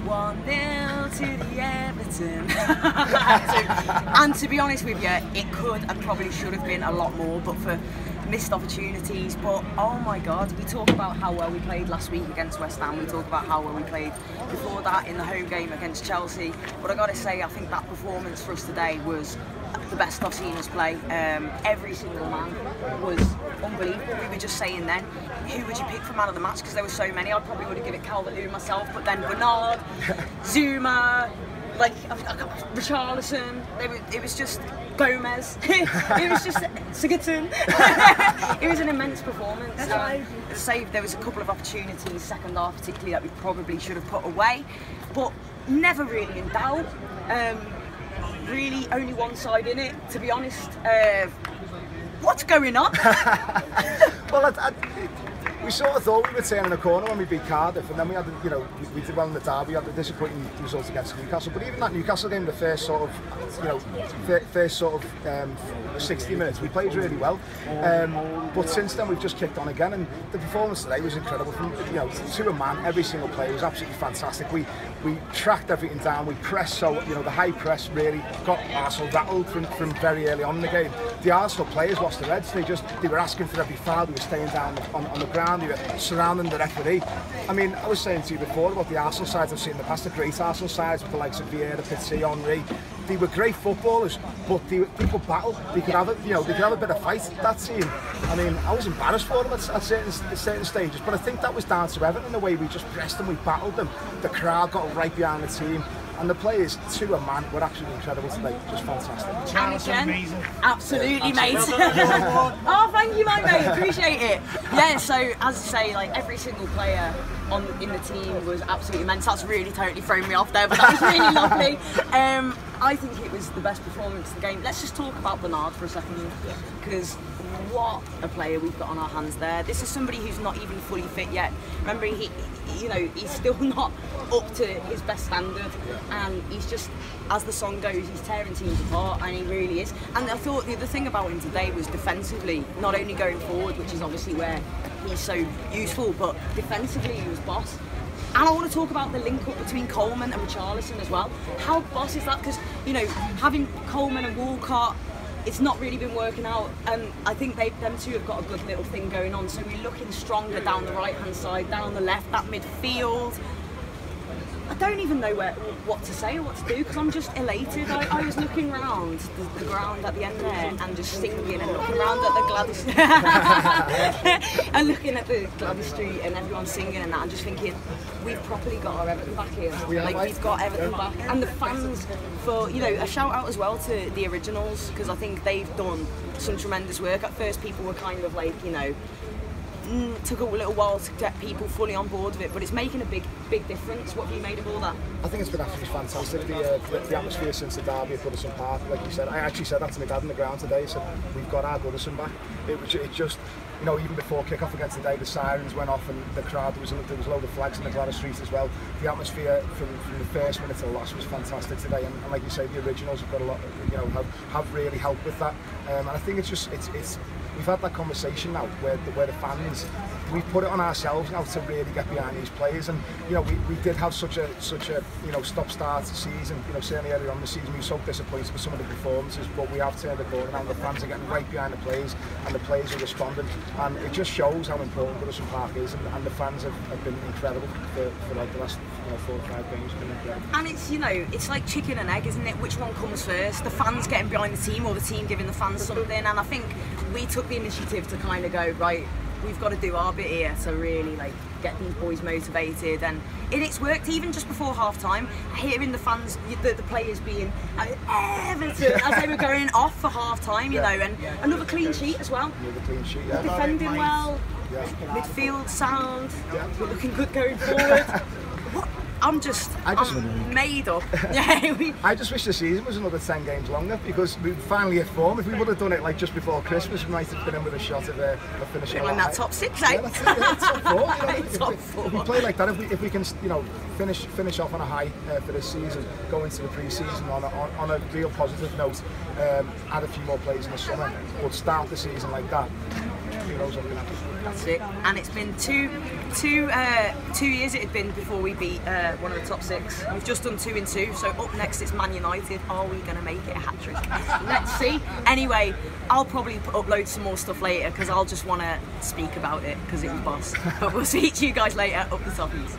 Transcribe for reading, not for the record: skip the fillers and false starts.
1-0 to the Everton. And to be honest with you, it could and probably should have been a lot more, but for missed opportunities. But oh my God, we talk about how well we played last week against West Ham. We talk about how well we played before that in the home game against Chelsea. But I got to say, I think that performance for us today was the best I've seen us play. Every single man was unbelievable. We were just saying then, who would you pick for man of the match? Because there were so many. I probably would have given it Calvert-Lewin myself, but then Bernard, Zuma, like Richarlison. It was just Gomez. It was just Sigurdsson. It was an immense performance. As I say, there was a couple of opportunities, second half particularly, that we probably should have put away, but never really in doubt. Really only one side in it, to be honest. What's going on? Well, we sort of thought we were turning a corner when we beat Cardiff, and then we had, you know, we did well in the derby. We had the disappointing result against Newcastle. But even that Newcastle game, the first sort of, you know, first sort of 60 minutes, we played really well. But since then, we've just kicked on again, and the performance today was incredible. From, you know, to a man, every single player was absolutely fantastic. We tracked everything down. We pressed, so you know, the high press really got Arsenal rattled from very early on in the game. The Arsenal players lost their heads. They were asking for every foul. They were staying down on the ground. They were surrounding the referee. I mean, I was saying to you before about the Arsenal sides I've seen in the past, the great Arsenal sides with the likes of Vieira, Pizzi, Henry. They were great footballers, but they could battle. They could have they could have a bit of fight. That team. I mean, I was embarrassed for them at certain stages, but I think that was down to Everton, the way we just pressed them, we battled them. The crowd got right behind the team. And the players, to a man, were actually incredible today. Just fantastic. And again, absolutely, mate. Oh, thank you, mate. Appreciate it. Yeah, so as I say, like every single player in the team was absolutely immense. That's really totally thrown me off there, but that was really lovely. I think it was the best performance of the game. Let's just talk about Bernard for a second, because what a player we've got on our hands there. This is somebody who's not even fully fit yet. Remember, he's still not up to his best standard, and he's just, as the song goes, he's tearing teams apart, and he really is. And I thought the other thing about him today was defensively, not only going forward, which is obviously where he's so useful, but defensively he was boss. And I want to talk about the link up between Coleman and Richarlison as well. How boss is that? Because, you know, having Coleman and Walcott, it's not really been working out, and I think them two have got a good little thing going on. So we're looking stronger down the right hand side, down the left, that midfield. I don't even know what to say or what to do, because I'm just elated. I was looking around the ground at the end there and just singing, and looking around at the Gladys and looking at the Gladys Street and everyone singing and that, and just thinking, we've properly got our Everton back here. We've got Everton back, and the fans, for, you know, a shout out as well to the originals, because I think they've done some tremendous work. At first people were kind of like, you know, took a little while to get people fully on board with it, but it's making a big difference. What have you made of all that? I think it's been absolutely fantastic. The atmosphere since the derby at Goodison Park, like you said, I actually said that to my dad on the ground today. So we've got our Goodison back. It just, you know, even before kick-off against today, the sirens went off and the crowd, there was a load of flags in the Gladys Street as well. The atmosphere from the first minute to the last was fantastic today, and like you say, the originals have got a lot, you know, have really helped with that. And I think it's just we've had that conversation now where the fans, we've put it on ourselves now to really get behind these players. And you know, we did have such a you know, stop-start season. You know, certainly earlier on the season we were so disappointed with some of the performances, but we have turned the corner now. The fans are getting right behind the players, and the players are responding, and it just shows how important Goodison Park is, and the fans have been incredible for like the last 4 or 5 games. Been incredible. And it's, you know, it's like chicken and egg, isn't it? Which one comes first? The fans getting behind the team, or the team giving the fans something? And I think we took the initiative to kind of go, right, we've got to do our bit here to really like get these boys motivated, and it's worked. Even just before half time, hearing the fans, the players being Everton as they were going off for half time, you know, and another clean sheet as well. Another clean sheet, yeah. Defending well, midfield sound, we're looking good going forward. I'm made up. I just wish the season was another 10 games longer, because we finally hit form. If we would have done it like just before Christmas, we might have been in with a shot of finishing in that top 6, eh? Yeah, that's it, top 4. You know, top 4. If we play like that, if we can, you know, finish off on a high for this season, go into the pre-season on a real positive note, add a few more players in the summer, but start the season like that, everything goes up and up. That's it. And it's been two years it had been before we beat one of the top 6. We've just done 2 in 2, so up next it's Man United. Are we going to make it a hat-trick? Let's see. Anyway, I'll probably upload some more stuff later because I'll just want to speak about it because it was boss. But we'll see you guys later. Up the toffees.